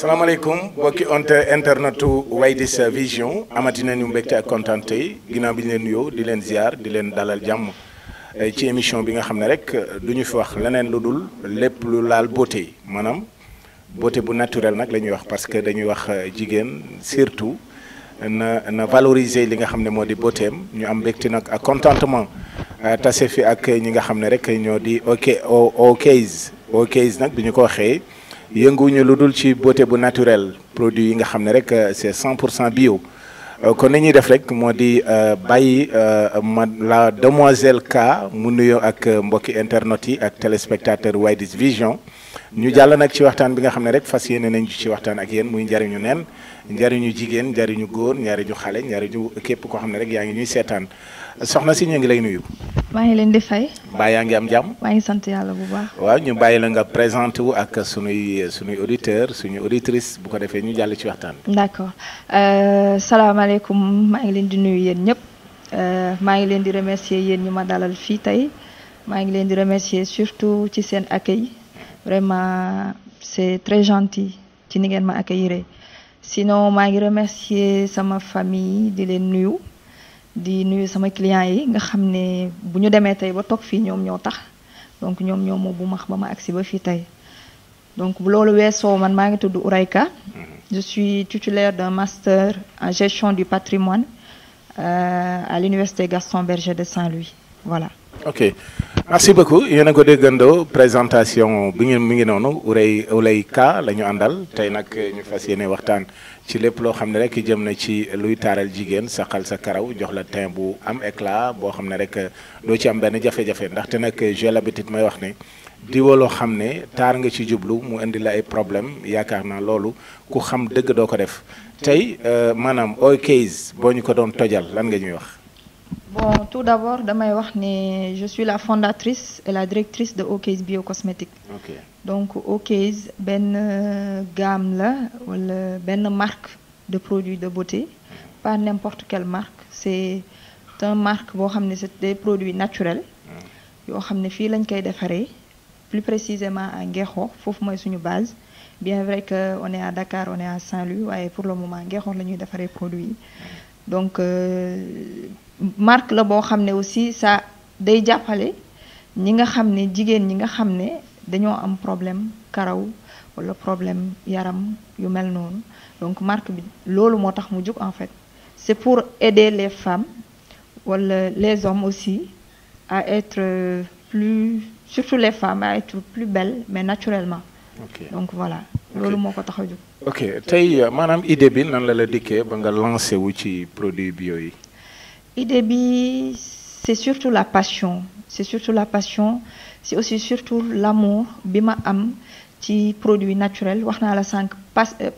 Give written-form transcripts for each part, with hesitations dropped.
salaamaaleykum mbokki internetu Widish Vision amati nañu mbégte ak kontaan tey ginnaaw bi ñu leen nuyoo di leen ziar di leen dalal jàmm ci émission bi nga xam ne rek du ñu fi wax leneen lu dul lépp lu laal beauté maanaam beauté bu naturel nag la ñuy wax parce que dañuy wax jigéen surtout na valoriser li nga xam ne moo di beauté am ñu am mbégte nag ak contentement tase fi ak ñi nga xam ne rek ñoo di OK's nag bi ñu ko waxee. yënguñu lu dul ci beauté bu naturel produit yi nga xam ne rek c'est 100% bio kon ni ñuy def rek moo di bàyyi la demoiselle K mu nuyoo ak mbokki internet yi ak téléspectateur Widish Vision ñu jàll nag ci waxtaan bi nga xam ne rek fas yéene nañ ci waxtaan ak yéen muy njariñu neen njariñu jigéen njariñu góor njariñu xale njariñu képp koo xam ne rek yaa ngi ñuy seetaan soxna si ñu ngi lay nuyu. maa ngi leen di fay. mbaa yaa ngi am jàmm. maa ngi sant yàlla bu baax. waaw ñu bàyyi la nga présenté wu ak sunuy auditeur suñu auditrice bu ko defee ñu jàll ci waxtaan. d'accord salaamaaleykum maa ngi leen di nuyu yéen ñëpp maa ngi leen di remercier yéen ñi ma dalal fii tey maa ngi leen di remercier surtout ci seen accueil vraiment c'est très gentil ci ni ngeen ma accueillir sinon maa ngi remercier sama famille di leen nuyu. di nuyu sama clients yi nga xam ne bu ñu demee tey ba toog fii ñoom ñoo tax donc ñoom ñoo moo bu max ba ma agsi ba fii tey donc bu loolu weesoo man maa ngi tudd Ourayka je suis titulaire d'un master en gestion du patrimoine à l'université Gaston Berger de Saint-Louis voilà. ok merci beaucoup yéen a ko déggandoo présentation bi ngeen mi ngi noonu Ourayka la ñu àndal tey nag ñu fas yéene waxtaan. ci lépp loo xam ne rek jëm na ci luy taaral jigéen saxal sa karaw jox la teint bu am éclat boo xam ne rek doo ci am benn jafe-jafe ndaxte nag j'ai l'habitude may wax ne diwa loo xam ne taar nga ci jublu mu indi la ay problème yaakaar naa loolu ku xam dëgg doo ko def tey maanaam OK's boo ñu ko doon tojal lan nga ñuy wax. bon tout d'abord damay wax ne je suis la fondatrice et la directrice de OK's Biocosmétique. ok donc OK's benn gamme la wala benn marque de produits de beauté pas n'importe quelle marque c'est une marque boo xam ne c'est des produits naturels yoo xam ne fii lañ koy defaree plus précisément à Ngexo foofu mooy suñu base bien vrai que on est à Dakar on est à Saint-Louis waaye pour le moment Ngexo la ñuy defaree produits yi donc marque la boo xam ne aussi ça day jàppale ñi nga xam ne jigéen ñi nga xam ne dañoo am problème karaw wala problème yaram yu mel noonu donc marque bi loolu moo tax mu jóg en fait c'est pour aider les femmes wala les hommes aussi à être surtout les femmes à être plus belles mais naturellement. ok donc voilà loolu moo ko tax a jóg. ok tey maanaam idée bi nan la dikkee ba nga lancé wu ci produit bio yi. idée bi c'est surtout la passion c'est aussi surtout l'amour bi ma am ci produit naturel wax naa la sànq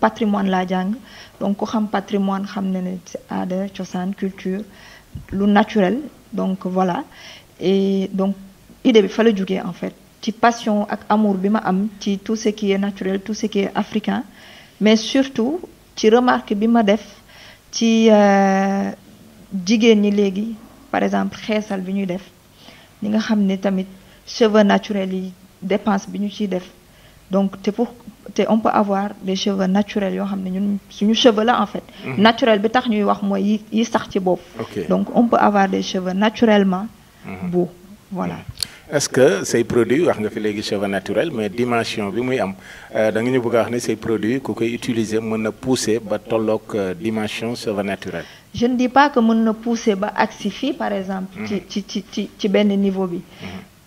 patrimoine laa jàng donc ku xam patrimoine xam ne ne c'est aada cosaan culture lu naturel donc voilà et donc idée bi fa la jógee en fait ci passion ak amour bi ma am ci tout ce qui est naturel tout ce qui est africain mais surtout ci remarque bi ma def ci jigéen ñi léegi par exemple xeesal bi ñuy def ñi nga xam ne tamit cheveux naturels yi dépense bi ñu ciy def donc on peut avoir des cheveux naturels yoo xam ne ñun suñu cheveux la en fait naturel bi tax ñuy wax mooy yi sax ci bopp donc on peut avoir des cheveux naturellement beaux voilà. est-ce que say produits wax nga fi léegi cheveux naturel mais dimension bi muy am da nga ñu bëgg a wax ne say produits ku koy utiliser mën na pousser ba tolloog dimension cheveux naturel. je ne dis pas que mën na pousser ba agsi fii par exemple. ci benn niveau bi.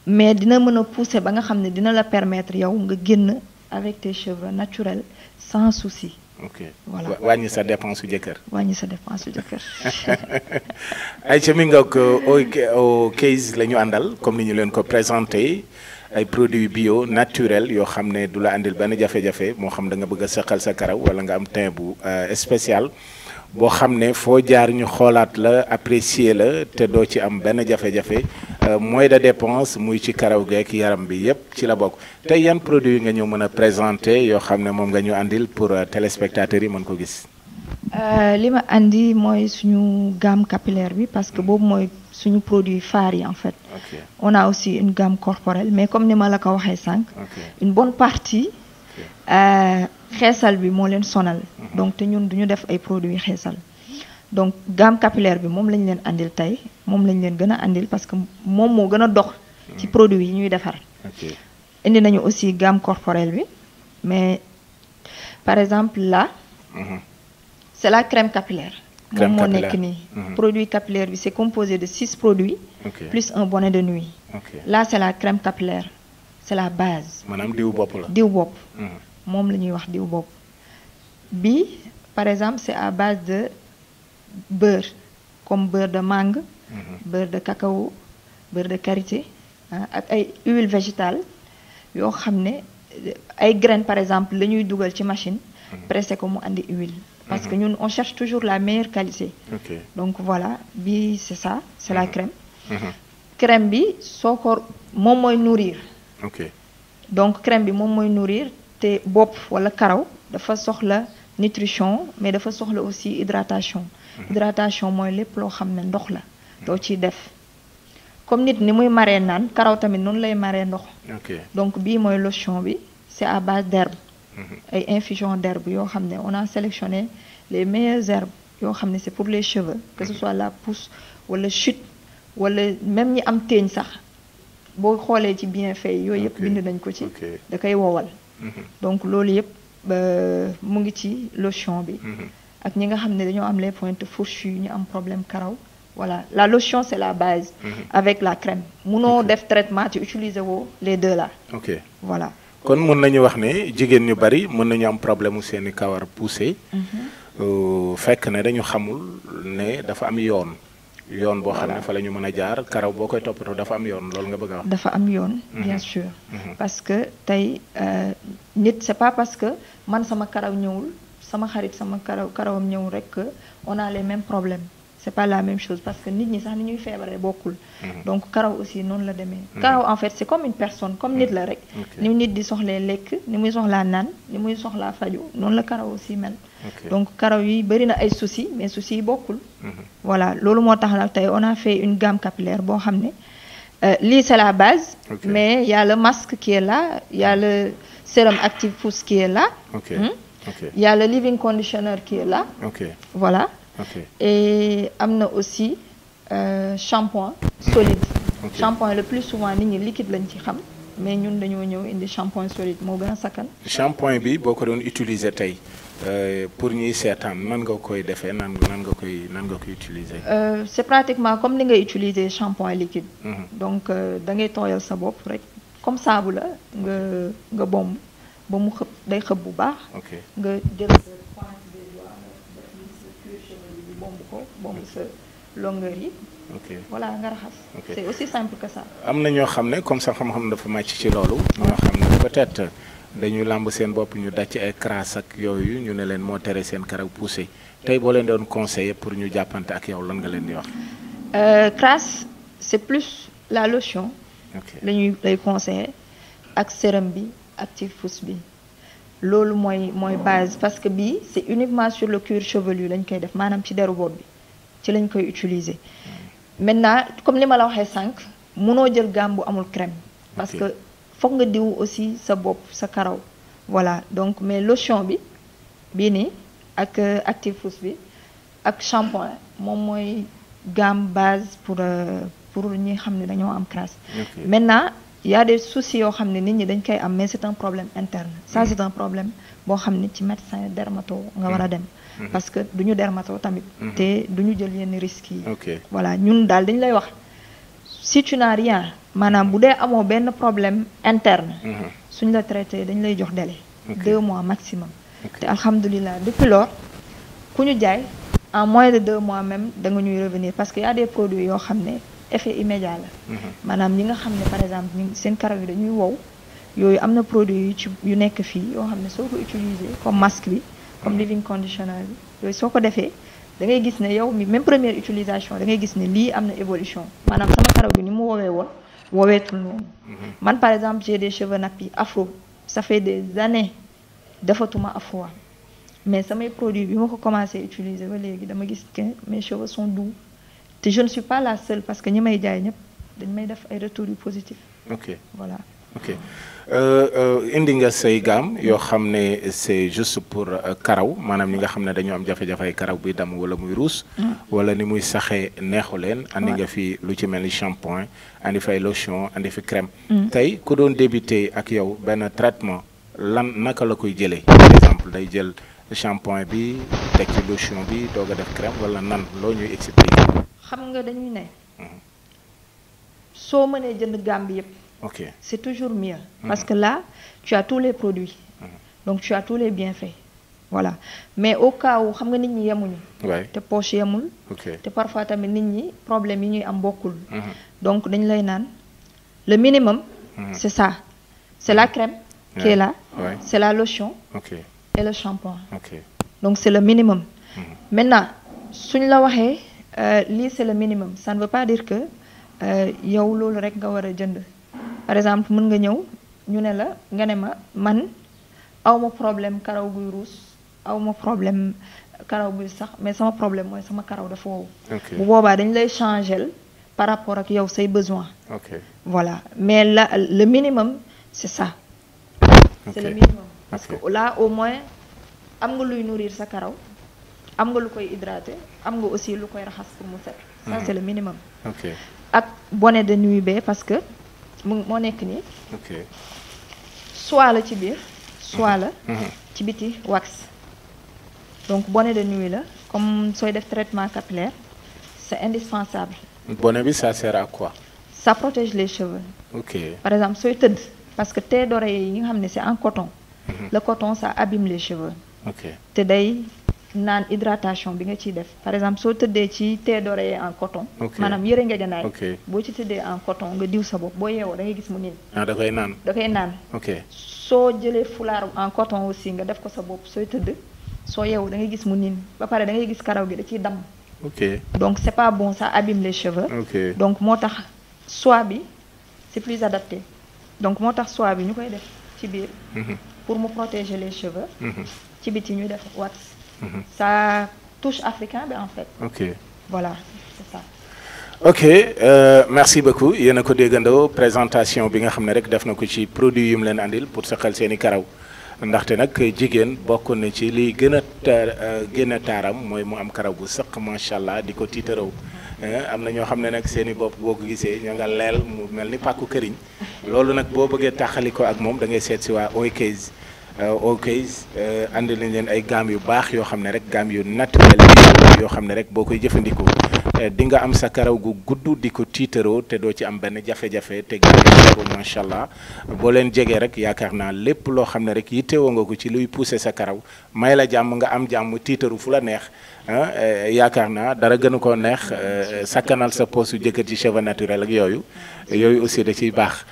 mais dina mën a pousser ba nga xam ne dina la permettre yow nga génn avec tes cheveux naturels sans souci. ok voilà wàññi sa dépense su jëkkër. wàññi sa dépense su jëkkër. ay ca mi nga ko OK's la ñu àndal comme ni ñu leen ko présenté ay produits bio naturels yoo xam ne du la andil benn jafe-jafe moo xam da nga bëgg a sëqal sa karaw wala nga am teint bu spécial boo xam ne foo jaar ñu xoolaat la apprécier la te doo ci am benn jafe-jafe moyen de dépense muy ci karaw geek yaram bi yépp ci la bokk tey yan produit yi nga ñëw mën a présenter yoo xam ne moom nga ñu andil pour téléspectateurs yi mën ko gis. li ma andi mooy suñu gamme capillaire bi parce que boobu mooy suñu produit phare yi en fait. Okay. On a aussi une gamme corporelle mais comme ni ma la ko waxee sànq. Okay. Une bonne partie xeesal bi moo leen sonal. donc te ñun duñu def ay produits xeesal. donc gamme capillaire bi moom lañ leen andil tey moom lañ leen gën a andil parce que moom moo gën a dox ci produits yi ñuy defar. indi nañu aussi gamme corporelle bi mais par exemple là. c'est la crème capillaire. moom moo nekk nii. produit capillaire bi c'est composé de 6 produits. plus un bonnet de nuit. là c'est la crème capillaire c'est la base. maanaam diw bopp la. diw bopp. moom la ñuy wax diw bopp. bi par exemple c'est à base de beurre comme beurre de mangue. beurre de cacao beurre de karité ak ay huile végétale yoo xam ne ay graines par exemple la ñuy dugal ci machine. pressé ko mu andi huile. parce que ñun on cherche toujours la meilleure qualité. donc voilà bi c'est ça c'est la crème. crème bi soo ko moom mooy nourrir. donc crème bi moom mooy nourrir te bopp wala karaw dafa soxla nutrition mais dafa soxla aussi hydratation. hydratation mooy lépp loo xam ne ndox la. doo ciy def comme nit ni muy maree naan karaw tamit noonu lay maree ndox. donc bii mooy lotion bi c'est à base d'herbe. ay infusion d'herbe yoo xam ne on a sélectionné les meilleures herbes yoo xam ne c'est pour les cheveux que ce soit la pousse wala chute wala même ñi am teeñ sax boo xoolee ci bienfait yooyu yëpp bind nañ ko ci da koy wowal. donc loolu yëpp mu ngi ci lotion bi. ak ñi nga xam ne dañoo am les pointes fourchues ñu am problème karaw. voilà la lotion c'est la base. avec la crème munoo def traitement ci utiliser woo les deux là. voilà. kon mën nañu wax ne jigéen ñu bari mën nañu am problème mu seeni kawar poussé. fekk ne dañu xamul ne dafa am yoon boo xam ne fa la ñu mën a jaar karaw boo koy toppatoo dafa am yoon loolu nga bëgg a wax. dafa am yoon. bien sûr. parce que tey nit c'est pas parce que man sama karaw ñëwul sama xarit sama karawam ñëwul rek que on a les mêmes problèmes. c'est pas la même chose parce que nit ñi sax ni ñuy feebaree bokkul. donc karaw aussi noonu la demee. karaw en fait c'est comme une personne comme nit la rek. ni nit di soxlee lekk ni muy soxlaa naan ni muy soxlaa faju noonu la karaw aussi mel. donc karaw yi bari na ay soucis mais soucis yi bokkul. voilà loolu moo tax nag tey on a fait une gamme capillaire boo xam ne lii c'est la base. mais y a le masque qui est là y a le sérum active pousse qui est là. y a le living conditioner qui est là. voilà. et am na aussi shampoing solide. shampoing le plus souvent nit ñi liquide lañ ci xam mais ñun dañoo ñëw indi shampoing solide moo gën a sakkan. shampoing bi boo ko doon utiliser tey pour ñuy seetaan nan nga koy defee nan nga koy utiliser. c'est pratiquement comme ni ngay utiliser shampoing liquide. donc da ngay tooyal sa bopp rek comme saabu la nga bomb ba mu xëpp day xëpp bu baax. nga jël bomb sa longueur yi. voilà nga raxas. c'est aussi simple que ça. am na ñoo xam ne comme ça xam-xam dafa màcc ci loolu. ñoo xam ne peut-être dañu làmb seen bopp ñu daj ci ay crasse ak yooyu ñu ne leen moo tere seen karaw poussé tey boo leen doon conseiller pour ñu jàppante ak yow lan nga leen di wax. crasse c'est plus la lotion. lañuy lay conseiller ak sérum bi active pousse bi. loolu mooy base parce que bii c'est uniquement sur le cuir chevelu lañ koy def maanaam ci deru bopp bi ci lañ koy utiliser. maintenant comme li ma la waxee sànq mënoo jël gamme bu amul crème. parce que foog nga diw aussi sa bopp sa karaw. voilà donc mais lotion bi bii nii ak active pousse bi ak shampoing moom mooy gamme base pour ñi xam ne dañoo am crasse. maintenant il y a des soucis yoo xam ne nit ñi dañ koy am mais c'est un problème interne. ça c'est un problème boo xam ne ci médecin dermato nga war a dem. parce que duñu dermato tamit. te duñu jël yenn risques yi. voilà ñun daal dañ lay wax si tu n'as rien maanaam bu dee amoo benn problème interne. suñ la traité dañ lay jox délai. 2 mois maximum. te alhamdulilah depuis lors ku ñu jaay en moins de 2 mois même da nga ñuy revenir parce que y a des produits yoo xam ne effet immédiat la. maanaam ñi nga xam ne par exemple ñu seen karaw yi dañuy wow yooyu am na produit yu nekk fii yoo xam ne soo ko utiliser comme masque bi comme living conditioner bi yooyu soo ko defee da ngay gis ne yow mi même première utilisation da ngay gis ne lii am na évolution maanaam sama karaw gi ni mu woowee woon wooweetul noonu. man par exemple j'ai des cheveux nappis afro ça fait des années defatuma afro mais samay produits bi ma ko commencé utiliser ba léegi dama gis que mes cheveux sont doux. te je ne suis pas la seule parce que ñi may jaay ñëpp dañ may def ay retours yu positifs. ok voilà. ok indi nga say gaam yoo xam ne c'est juste pour karaw maanaam ñi nga xam ne dañoo am jafe-jafey karaw buy damm wala muy ruus. wala ni muy saxee neexu leen. andi nga fi lu ci mel ni shampoing andi fay lotion andi fi crème. tey ku doon débuter ak yow benn traitement lan naka la koy jëlee par exemple day jël shampoing bi teg ci lotion bi doog a def crème wala nan loo ñuy expliquer. xam nga dañuy ne. soo mënee jënd gaam bi yëpp. ok c'est toujours mieux. Parce que là, tu as tous les produits. Donc tu as tous les bienfaits. Voilà. Mais au cas où, xam nga nit ñi yemuñu. te poche yemul. te parfois tamit nit ñi problème yi ñuy am bokkul. Donc dañ lay naan le minimum. C'est ça. C'est la crème qui est là. C'est la lotion. Et le shampoing. Donc c'est le minimum. Maintenant suñ la waxee lii c'est le minimum ça ne veut pas dire que yow loolu rek nga war a jënd. Par exemple mën nga ñëw ñu ne la nga ne ma man awma problème karaw guy ruus awma problème karaw guy sax mais sama problème mooy sama karaw dafa wow. bu boobaa dañ lay changer par rapport ak yow say besoin. Voilà mais là le minimum c'est ça. C'est le minimum. Parce que là au moins am nga luy nourrir sa karaw am nga lu koy hydrater am nga aussi lu koy raxas pour mu set. Ça c'est le minimum. ak bonnet de nuit bee parce que moo nekk nii. soit la ci biir soit la ci biti wax. Donc bonnet de nuit là comme sooy def traitement capillaire c'est indispensable. Bonnet bi ça sert à quoi? Ça protège les cheveux. Par exemple sooy tëdd parce que thé d'oreiller yi nga xam ne c'est en coton. Le coton ça abîme les cheveux. te day naan hydratation bi nga ciy def par exemple soo tëddee ci thé d'oreiller en coton. maanaam yëre ngegenaay. boo ci tëddee en coton nga diw sa bopp boo yeewoo da ngay gis mu niin. da koy naan. da koy naan. soo jëlee foulard en coton aussi nga def ko sa bopp sooy tëdd soo yeewoo da ngay gis mu niin ba pare da ngay gis karaw gi da ciy damm. Donc c'est pas bon ça abîme les cheveux. Donc moo tax soie bi c'est plus adapté donc moo tax soie bi ñu koy def ci biir. pour me protéger les cheveux. ci biti ñu def wax. Ça touche africain en fait. Voilà, c'est ça. Merci beaucoup yéen a ko déggandoo présentation bi nga xam ne rek def na ko ci produit yu mu leen andil pour saxal seeni karaw ndaxte nag jigéen bokk na ci li gën a taaram mooy mu am karaw bu sëq macha allah di ko tiitaraw am na ñoo xam ne nag seeni bopp boo ko gisee ñoo nga leel mu mel ni pàkku këriñ loolu nag boo bëggee taxali ko ak moom da ngay seet si waa OKs. andi nañ leen ay gamme yu baax yoo xam ne rek gamme yu naturel yoo xam ne rek boo koy jëfandikoo di nga am sa karaw gu gudd di ko tiitaroo te doo ci am benn jafe-jafe te gamme ko macha allah boo leen jegee rek yaakaar naa lépp loo xam ne rek yittewoo nga ko ci luy pousser sa karaw may la jàmm nga am jàmm tiitaru fu la neex yaakaar naa dara gënu koo neex sakkanal sa poche su jëkkër ci cheveux naturel ak yooyu aussi da ciy baax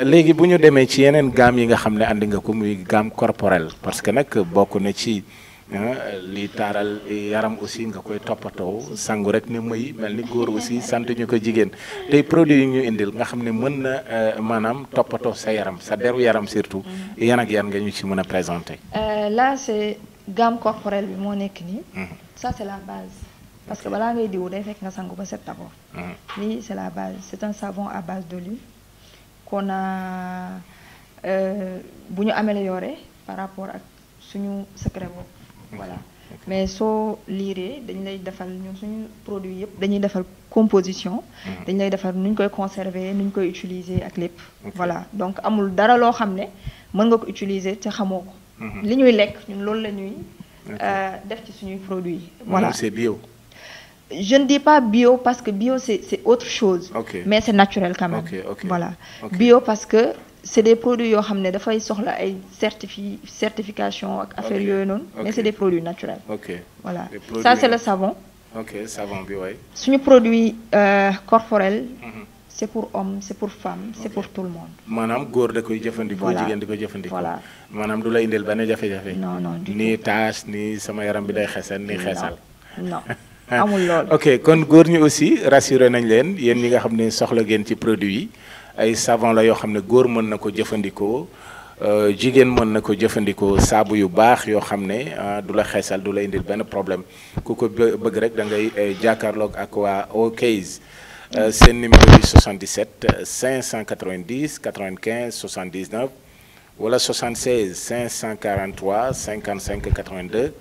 léegi bu ñu demee ci yeneen gamme yi nga xam ne andi nga ko muy gamme corporelle parce que nag bokk na ci li taaral yaram aussi nga koy toppatoo sangu rek ne may mel ni góor aussi sant ñu ko jigéen tey produit yi ñu indil nga xam ne mën na maanaam toppatoo sa yaram sa deru yaram surtout yan ak yan nga ñu ci mën a présenter. Là c'est gamme corporelle bi moo nekk nii. Ça c'est la base. Parce que balaa ngay diw day fekk nga sangu ba set d'abord. Lii c'est la base c'est un savon à base d'olive qu'on a bu ñu amélioré par rapport ak suñu secret boobu. Voilà mais soo liiree dañ lay defal ñun suñu produit yëpp dañuy defal composition. dañ lay defal nu ñu koy conserver nu ñu koy utiliser ak lépp. Voilà donc amul dara loo xam ne mën nga ko utiliser te xamoo ko. li ñuy lekk ñun loolu la ñuy def ci suñuy produits. Voilà c'est bio. Je ne dis pas bio parce que bio c'est autre chose. Mais c'est naturel quand même. Voilà bio parce que c'est des produits yoo xam ne dafay soxla ay certification ak affaire yooyu noonu. Mais c'est des produits naturels. Voilà ça c'est le savon. Savon bi waay. suñu produit corporel. C'est pour hommes c'est pour femmes c'est pour tout le monde. maanaam góor da koy jëfandikoo jigéen di ko jëfandikoo. maanaam du la indil benn jafe-jafe. non ni tache ni sama yaram bi day xesal ni xeesal. non amul loolu. kon góor ñi aussi rassuré nañ leen yéen ñi nga xam ne soxla ngeen ci produit yi ay savon la yoo xam ne góor mën na ko jëfandikoo jigéen mën na ko jëfandikoo saabu yu baax yoo xam ne du la xeesal du la indil benn problème ku ko bëgg rek da ngay jàkkaarloog ak waa OKs seen numéro bi 77 590 95 79 wala 76 543 55 82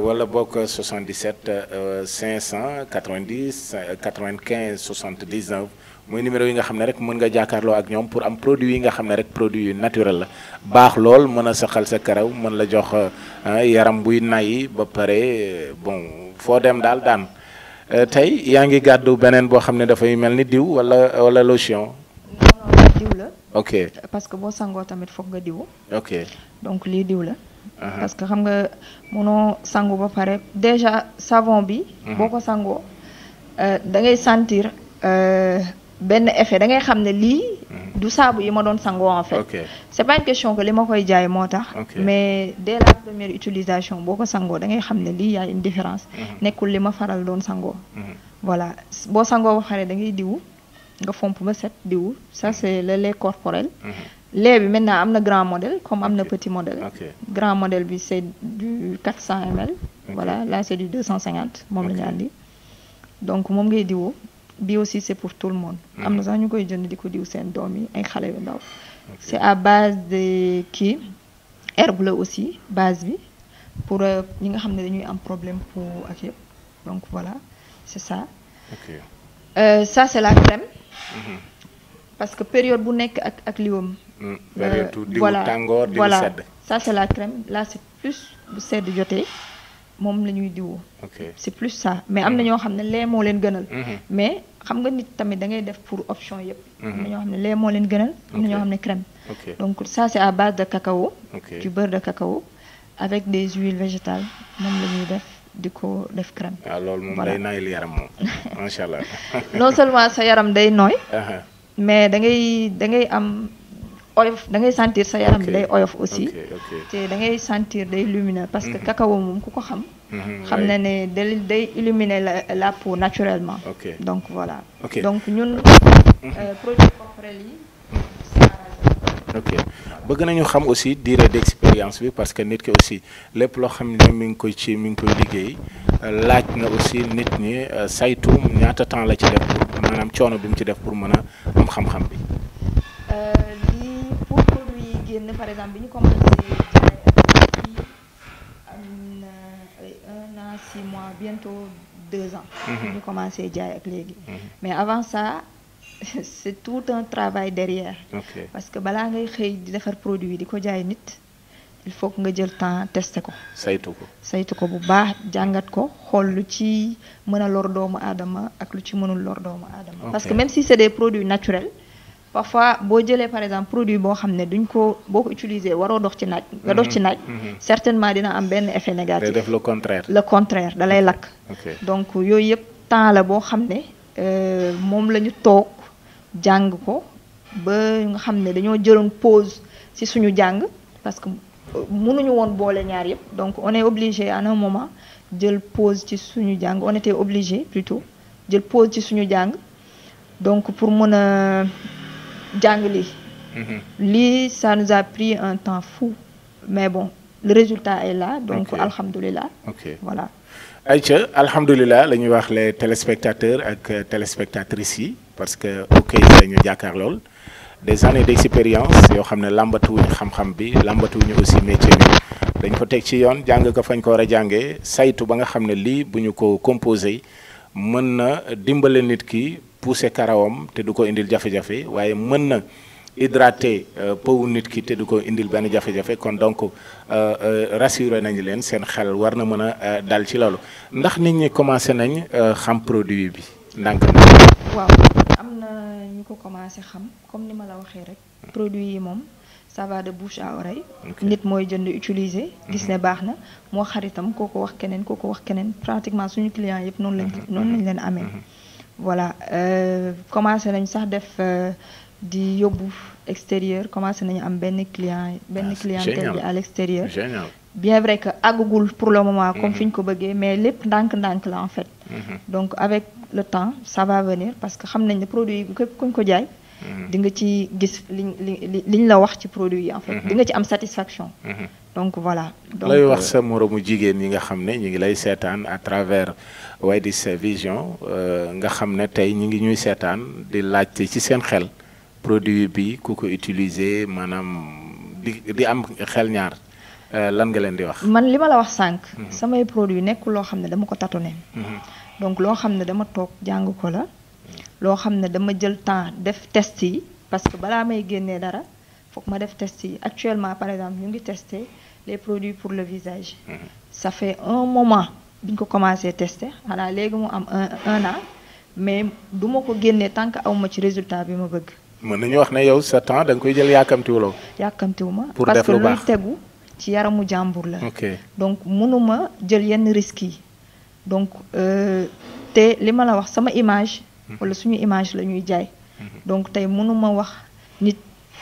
wala bokk 77 590 95 79 mooy numéro yi nga xam ne rek mën nga jàkkaarloo ak ñoom pour am produit yi nga xam ne rek produit yu naturel la baax lool mën a saxal sa karaw mën la jox yaram buy nay ba pare bon foo dem daal daan tey yaa ngi gàddu beneen boo xam ne dafay mel ni diw wala lotion. non diw la. ok parce que boo sangoo tamit foog nga diw. ok donc lii diw la. parce que xam nga mënoo sangu ba pare déjà savon bi. boo ko sangoo da ngay sentir benn effet da ngay xam ne lii. du saabu yi ma doon sangoo en fait. ok c'est pas une question que li ma koy jaay moo tax. mais dès la première utilisation boo ko sangoo da ngay xam ne lii y a une différence. nekkul li ma faral doon sangoo. voilà boo sangoo ba pare da ngay diwu nga fomp ba set diwu ça c'est le lait corporel. lait bi maintenant am na grand modèle comme am na petit modèle. grand modèle bi c'est du 400 ml. voilà là c'est du 250 moom la ñu andi. donc moom ngay diwoo bi aussi c'est pour tout le monde. am na sax ñu koy jënd di ko diw seen doom yi ay xale yu ndaw. c'est à base de kii herbe la aussi base bi pour ñi nga xam ne dañuy am problème pour ak yëpp donc voilà c'est ça. Ça c'est la crème. parce que période bu nekk ak liwam. période diwu tàngoor diwu sedd. ça c'est la crème là c'est plus bu sedd jotee moom la ñuy diwoo. c'est plus ça mais am na ñoo xam ne lait moo leen gënal. mais xam nga nit tamit da ngay def pour option yëpp. am na ñoo xam ne lait moo leen gënal. am na ñoo xam ne crème. donc ça c'est à base de cacao. du beurre de cacao avec des huiles végétales moom la ñuy def di ko def crème. waaw loolu moom day naayil yaram moom macha allah. non seulement sa yaram day nooy. mais da ngay am oyof da ngay sentir sa yaram bi day oyof aussi. te da ngay sentir day lumineux parce que cacao moom ku ko xam. xam na ne day illuminer la peau naturellement. donc voilà. donc ñun produits corporels yi. ok bëgg nañu xam aussi durée d'expérience bi parce que nit ki aussi lépp loo xam ne mi ngi koy liggéey laaj na aussi nit ñi saytu ñaata temps la ci def pour maanaam coono bi mu ci def pour mën a am xam-xam bi. lii pour produit yi génn par exemple bi ñu commencé jaay fii am na 1 an 6 mois bientôt 2 ans. ñu commencé jaay ak léegi. mais avant ça. c'est tout un travail derrière. parce que balaa ngay xëy di defar produit di ko jaay nit il faut que nga jël temps tester ko. saytu ko bu baax jàngat ko xool lu ci mën a lor doomu aadama ak lu ci mënul lor doomu aadama. parce que même si c'est des produits naturels parfois boo jëlee par exemple produit boo xam ne duñ ko boo ko utiliser waroo dox ci naaj. nga dox ci naaj. certainement dina am benn effet négatif. day def le contraire. le contraire da lay lakk. donc yooyu yëpp temps la boo xam ne moom la ñu toog. jàng ko ba nga xam ne dañoo jëloon pause ci suñu jàng parce que mënuñu woon boole ñaar yëpp donc on est obligé à un moment jël pause ci suñu jàng on était obligé plutôt jël pause ci suñu jàng donc pour mën a jàng lii ça nous a pris un temps fou mais bon le résultat est là donc alhamdulillah. voilà. Aïcha alhamdulilah la ñuy wax les téléspectateurs ak téléspectatrices yi parce que ok la ñu jàkkaar lool des années d'expérience yoo xam ne lambatuwuñu xam-xam bi lambatuwuñu aussi métier bi dañ ko teg ci yoon jàng ko fañ ko war a jàngee saytu ba nga xam ne lii bu ñu ko composé mën na dimbale nit ki pousser karawam te du ko indil jafe-jafe waaye mën na hydraté peau nit ki te du ko indil benn jafe-jafe kon donc rassuré nañu leen seen xel war na mën a dal ci loolu ndax nit ñi commencé nañ xam produit bi ndànk na. waaw am na ñu ko commencé xam comme ni ma la waxee rek produit yi moom ça va de bouche à oreille. nit mooy jënd utiliser. gis ne baax na moo xaritam koo ko wax keneen pratiquement suñu client yëpp noonu lañ leen amee. voilà commencé nañ sax def. di yóbbu extérieur commencé nañu am benn clientèle bi à l'extérieur. bien vrai que àggugul pour le moment comme fi ñu ko bëggee mais lépp ndànk-ndànk la en fait. donc avec le temps ça va venir parce que xam nañ ne produit yi képp kuñ ko jaay di nga ci gis liñ la wax ci produit yi en fait di nga ci am satisfaction donc voilà donc lay wax sa moromu jigéen yi nga xam ne ñu ngi lay seetaan à travers Widish Vision nga xam ne tey ñu ngi ñuy seetaan di laajte ci seen xel produit bi ku ko utiliser maanaam di am xel ñaar lan nga leen di wax. man li ma la wax sànq. samay produit nekkul loo xam ne dama ko tâtonner. donc loo xam ne dama toog jàng ko la. loo xam ne dama jël temps def test yi parce que balaa may génnee dara foog ma def test yi actuellement par exemple ñu ngi tester les produits pour le visage. ça fait un moment bi ñu ko commencé tester xanaa léegi mu am un an mais du ma ko génnee tant que awma ci résultat bi ma bëgg. mën nañu wax ne yow sa temps da nga koy jël yàkkamtiwuloo. yàkkamtiwuma pour parce def que lu luy baax tegu ci yaramu jàmbur la. ok donc mënuma jël yenn risques yi donc te li ma la wax sama image. wala suñu image la ñuy jaay. donc tey mënuma wax nit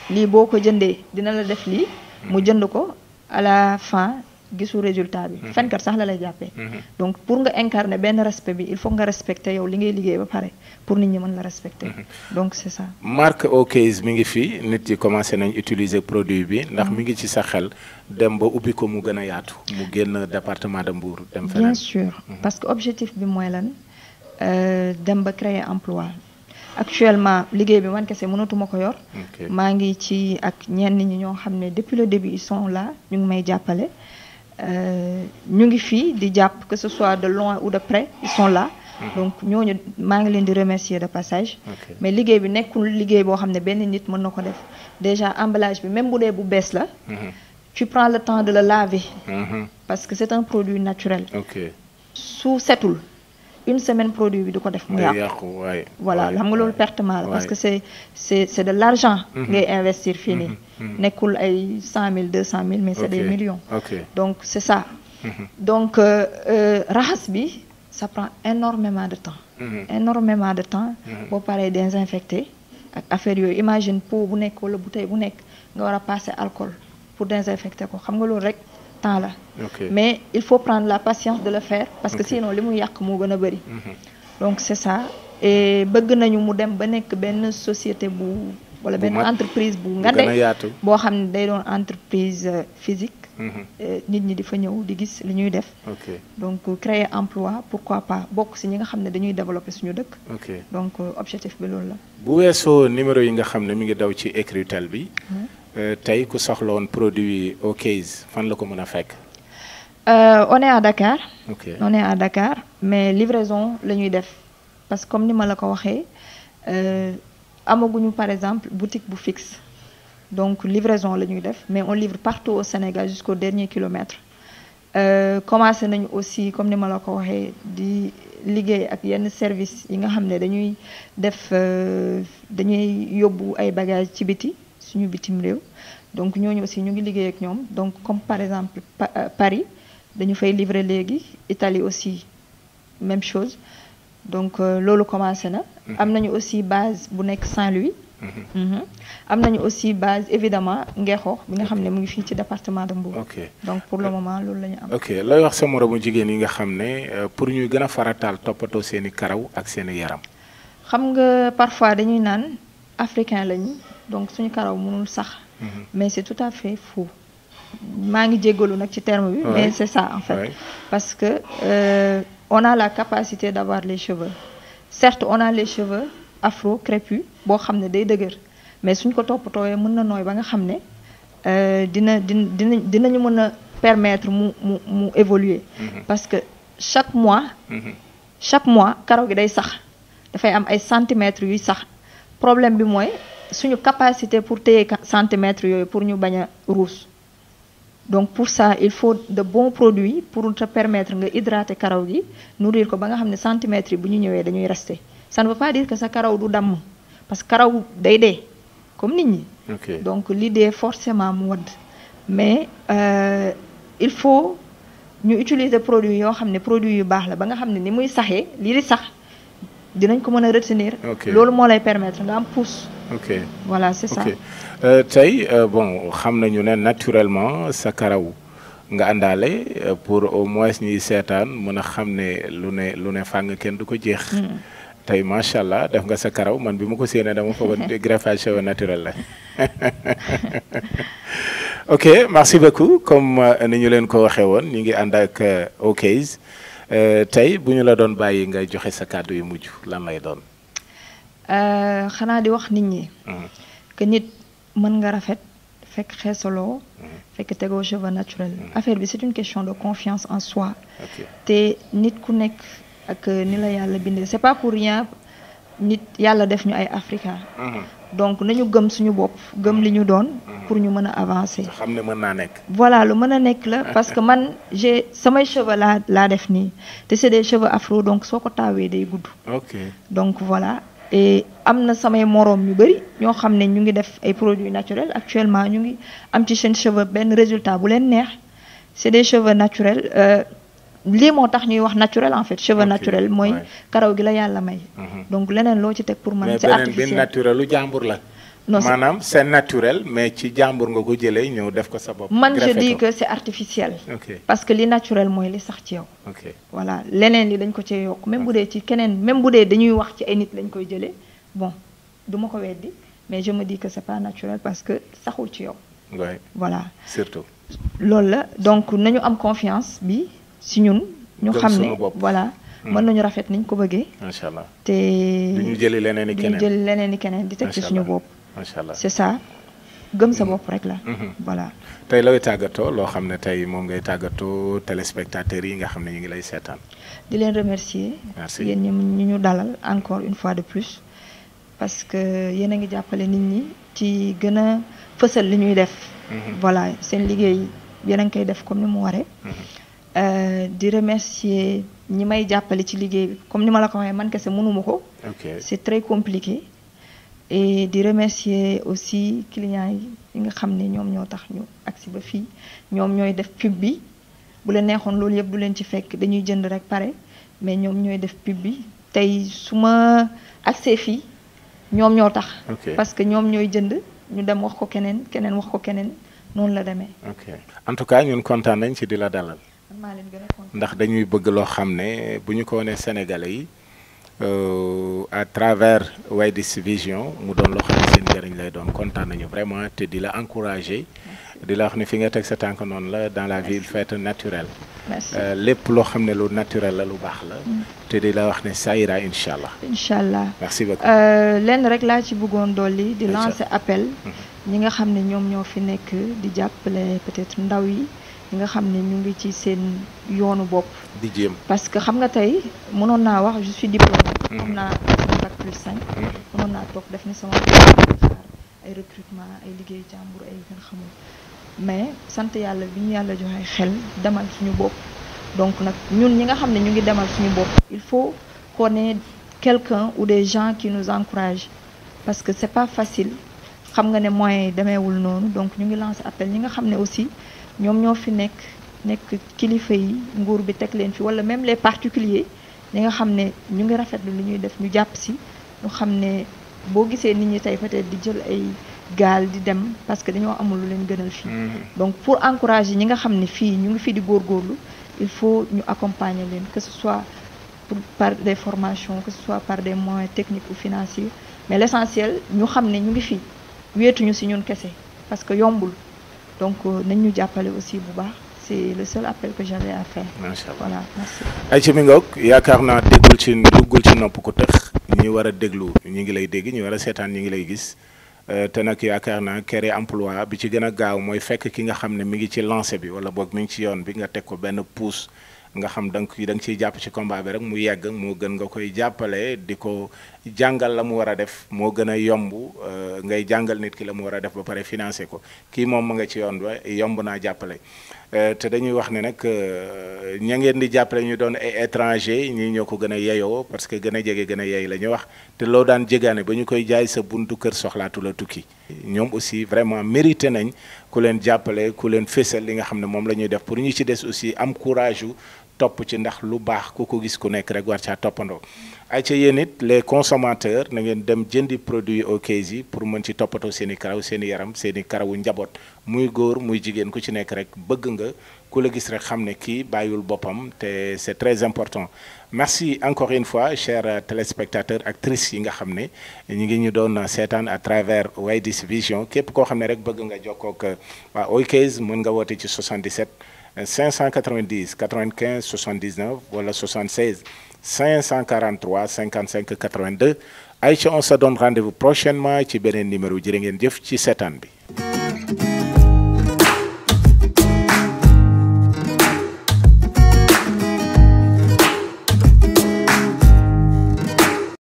lii boo ko jëndee dina la def lii. mu jënd ko à la fin gisu résultat bi. fenkat sax la lay jàppee. donc pour nga incarner benn respect bi il faut nga respecter yow li ngay liggéey ba pare pour nit ñi mën la respecter. donc c'est ça. marque Okeys mi ngi fi nit yi commencé nañ utiliser produit bi ndax mi ngi ci sa xel dem ba ubbi ko mu gën a yaatu mu génn département de Mbour dem feneen. bien sûr parce que objectif bi mooy lan dem ba créer emploi actuellement liggéey bi man kese mënatuma ko yor. maa ngi ci ak ñenn ñi ñoo xam ne depuis le début ils sont là ñu ngi may jàppale. ñu ngi fii di jàpp que ce soit de loin ou de près ils sont là. donc ñooñu maa ngi leen di remercier de passage. mais liggéey bi nekkul liggéey boo xam ne benn nit mën na ko def déjà emballage bi même bu dee bu bees la. tu prends le temps de le laver. parce que c'est un produit naturel. su setul une semaine produit bi du ko def mu yàqu. voilà xam nga loolu pertement la parce que c'est de l'argent ngay investir fii nii. nekkul ay 100 000 200 000 mais c'est des millions. donc c'est ça. donc raxas bi ça prend énormément de temps. énormément de temps. boo paree désinfecter ak affaire yooyu imagine pot bu nekk wala bouteille bu nekk nga war a passer alcool pour désinfecter ko xam nga loolu rek temps la. mais il faut prendre la patience de le faire parce que sinon li muy yàq moo gën a bari. donc c'est ça et bëgg nañu mu dem ba nekk benn société bu wala benn entreprise bu ngande boo xam ne day doon entreprise physique. nit ñi di fa ñëw di gis li ñuy def. donc créer emploi pourquoi pas bokk ci ñi nga xam ne dañuy développer suñu dëkk. donc objectif bi loolu la. bu weesoo numéro yi nga xam ne mi ngi daw ci Écritel bi. tey ku soxla woon produit Okeys fan la ko mën a fekk. on est à Dakar. on est à Dakar mais livraison la ñuy def parce que comme ni ma la ko waxee amaguñu par exemple boutique bu fixe. donc livraison la ñuy def mais on livre partout au Sénégal jusqu'au dernier kilomètre. commencé nañu aussi comme ni ma la ko waxee di liggéey ak yenn service yi nga xam ne dañuy def dañuy yóbbu ay bagages ci biti suñu bitim réew donc ñooñu aussi ñu ngi liggéey ak ñoom donc comme par exemple Paris dañu fay livrer léegi Italie aussi même chose donc loolu commencé na. am nañu aussi base bu nekk Saint-Louis. am nañu aussi base évidemment Ngexoox bi nga xam ne mu ngi fii ci département de Mbour. donc pour le moment loolu la ñu am. looy wax sa moromu jigéen yi nga xam ne pour ñuy gën a farataal toppatoo seen i karaw ak seen i yaram. xam nga parfois dañuy naan africain lañu donc suñu karaw mënul sax. mais c'est tout à fait faux. maa ngi jéggalu nag ci terme bi. mais c'est ça en fait. parce que on a la capacité d'avoir les cheveux certes on a les cheveux afro crépus boo xam ne day dëgër mais suñ ko toppatooyee mën na nooy ba nga xam ne dinañu mën a permettre mu évoluer. parce que chaque mois karaw gi day sax dafay am ay centimètres yuy sax problème bi mooy suñu capacité pour téye centimètres yooyu pour ñu bañ a ruus. donc pour ça il faut de bons produits pour te permettre nga hydrater karaw gi nourrir ko ba nga xam ne centimètres yi bu ñu ñëwee dañuy rester ça ne veut pas dire que sa karaw du damm parce que karaw day dee comme nit ñi. donc l'idée forcément mu wadd mais il faut ñu utiliser produits yoo xam ne produits yu baax la ba nga xam ne ni muy saxee lii di sax dinañ ko mën a retenir. loolu moo lay permettre nga am pousse. voilà c'est ça. tey bon xam nañu ne naturellement sa karaw nga àndaale pour au moins ñuy seetaan mën a xam ne lu ne fàng kenn du ko jeex. tey macha allah def nga sa karaw man bi ma ko séenee dama foogoon greffage cheveux naturel la ok merci beaucoup comme ni ñu leen ko waxee woon ñu ngi ànd ak OKs tey bu ñu la doon bàyyi nga joxe sa kàddu yu mujj lan lay doon. xanaa di wax nit ñi. que nit mën nga rafet fekk xeesaloo. fekk tegoo cheveux naturel. affaire bi c'est une question de confiance en soi. te nit ku nekk ak ni la yàlla bindee c'est pas pour rien nit yàlla def ñu ay africain. donc nañu gëm suñu bopp gëm li ñu doon. pour ñu mën a avancer. xam ne mën naa nekk. voilà lu mën a nekk la parce que man j'ai samay cheveux laa def nii te c'est des cheveux afro donc soo ko taawee day gudd. ok donc voilà et am na samay moroom yu bari ñoo xam ne ñu ngi def ay produits naturels actuellement ñu ngi am ci seen cheveux benn résultat bu leen neex c'est des cheveux naturels. lii moo tax ñuy wax naturel en fait cheveux naturel mooy karaw gi la yàlla may. donc leneen loo ci teg pour man c'est artificiel mais beneen bi naturel lu jàmbur la. non maanaam c'est naturel mais ci jàmbur nga ko jëlee ñëw def ko sa bopp. man je dis que c'est artificiel. parce que li naturel mooy li sax ci yow. voilà leneen li dañ ko cee yokk même bu dee ci keneen même bu dee dañuy wax ci ay nit lañ koy jëlee bon du ma ko weddi mais je me dis que c'est pas naturel parce que saxul ci yow. voilà surtout. loolu la donc nañu am confiance bi. si ñun ñu xam ne voilà mën nañu rafet niñ ko bëggee. macha allah te du ñu jëli leneen i keneen du ñu jëli leneen i keneen di teg ci suñu bopp. macha allah c'est ça gëm sa bopp rek la. voilà. tey looy tàggatoo loo xam ne tey moom ngay tàggatoo téléspectateurs yi nga xam ne ñu ngi lay seetaan. di leen remercier. merci yéen ñi ñu dalal encore une fois de plus parce que yéen a ngi jàppale nit ñi ci gën a fësal li ñuy def. voilà seen liggéey yéen a ngi koy def comme ni mu waree. di remercier ñi may jàppale ci liggéey bi comme ni ma la ko waxee man kese mënuma ko. c'est très compliqué. et di remercier aussi clients yi nga xam ne ñoom ñoo tax ñu agsi ba fii ñoom ñooy def pub bi bu leen neexoon loolu yëpp du leen ci fekk dañuy jënd rek pare mais ñoom ñooy def pub bi tey su ma agsee fii ñoom ñoo tax. parce que ñoom ñooy jënd ñu dem wax ko keneen keneen wax ko keneen noonu la demee. en tout cas ñun kontaan nañ ci di la dalal. maa leen gën a kontaan ndax dañuy bëgg loo xam ne bu ñu ko wanee Sénégalais yi à travers Widish Vision mu doon loo xam ne seen njëriñ lay doon kontaan nañu vraiment te di la encourager di la wax ne fi nga teg sa tànk noonu la dans la vie il faut être naturel. lépp loo xam ne lu naturel la lu baax la. te di la wax ne ça ira incha allah. incha allah merci beaucoup. lenn rek laa ci bëggoon dolli di lancer appel. ñi nga xam ne ñoom ñoo fi nekk di jàppale peut-être ndaw yi. ñi nga xam ne ñu ngi ci seen yoonu bopp. di jéem parce que xam nga tey mënoon naa wax je suis diplômée. am naa bac plus 5. mënoon naa toog def ni sama xaar ay recrutement ay liggéey jàmbur ay gën xamul mais sant yàlla bi ñu yàlla joxe xel demal suñu bopp. donc nag ñun ñi nga xam ne ñu ngi demal suñu bopp il faut qu'on ait quelqu'un ou des gens qui nous encouragent parce que c'est pas facile xam nga ne moyens yi demeewul noonu donc ñu ngi lancer appel ñi nga xam ne aussi. ñoom ñoo fi nekk kilifa yi nguur bi teg leen fi wala même les particuliers ñi nga xam ne ñu ngi rafetlu li ñuy def ñu jàpp si ñu xam ne boo gisee nit ñi tey peut-être di jël ay gaal di dem parce que dañoo amul lu leen gënal fii. donc pour encourager ñi nga xam ne fii ñu ngi fi di góorgóorlu il faut ñu accompagner leen que ce soit par des formations que ce soit par des moyens techniques ou financiers mais l'essentiel ñu xam ne ñu ngi fii wéetuñu si ñun kese parce que yombul. donc nañ ñu jàppale aussi bu baax c'est le seul appel que j'avais à faire. macha allah voilà merci. ay ci mi ngoog yaakaar naa duggul ci nopp ku tëx ñi war a déglu ñi ngi lay dégg ñi war a seetaan ñi ngi lay gis te nag yaakaar naa créer emploi bi ci gën a gaaw mooy fekk ki nga xam ne mi ngi ci lancé bi wala boog mi ngi ci yoon bi nga teg ko benn pouce nga xam da nga ciy jàpp ci combat bi rek mu yegg moo gën nga koy jàppale di ko jàngal la mu war a def moo gën a yomb ngay jàngal nit ki la mu war a def ba pare financé ko kii moom ma nga ci yoon ba yomb naa jàppale te dañuy wax ne nag ña ngeen di jàppale ñu doon ay étranger ñii ñoo ko gën a yeyoo parce que gën a jege gën a yey la ñuy wax te loo daan jégaane ba ñu koy jaay sa buntu kër soxlaatu la tukki ñoom aussi vraiment mérité nañ ku leen jàppale ku leen fésal li nga xam ne moom la ñuy def pour ñu ci des aussi am courage yu topp ci ndax lu baax ku ko gis ku nekk rek war caa toppandoo ay ca yéen it les consommateurs na ngeen dem jëndi produit OKs yi pour mën ci toppatoo seen i karaw seen i yaram seen i karawu njaboot muy góor muy jigéen ku ci nekk rek bëgg nga ku la gis rek xam ne kii bàyyiwul boppam te c'est très important merci encore une fois chers téléspectateurs actrices yi nga xam ne ñu ngi ñu doon seetaan à travers Widish Vision képp koo xam ne rek bëgg nga jokkoo ak waa OICAS mën nga woote ci 77 590 95 79 wala 76 543 55 82 Aïcha on se donne rendez-vous prochainement ci beneen numéro jërë ngeen jëf ci seetaan bi.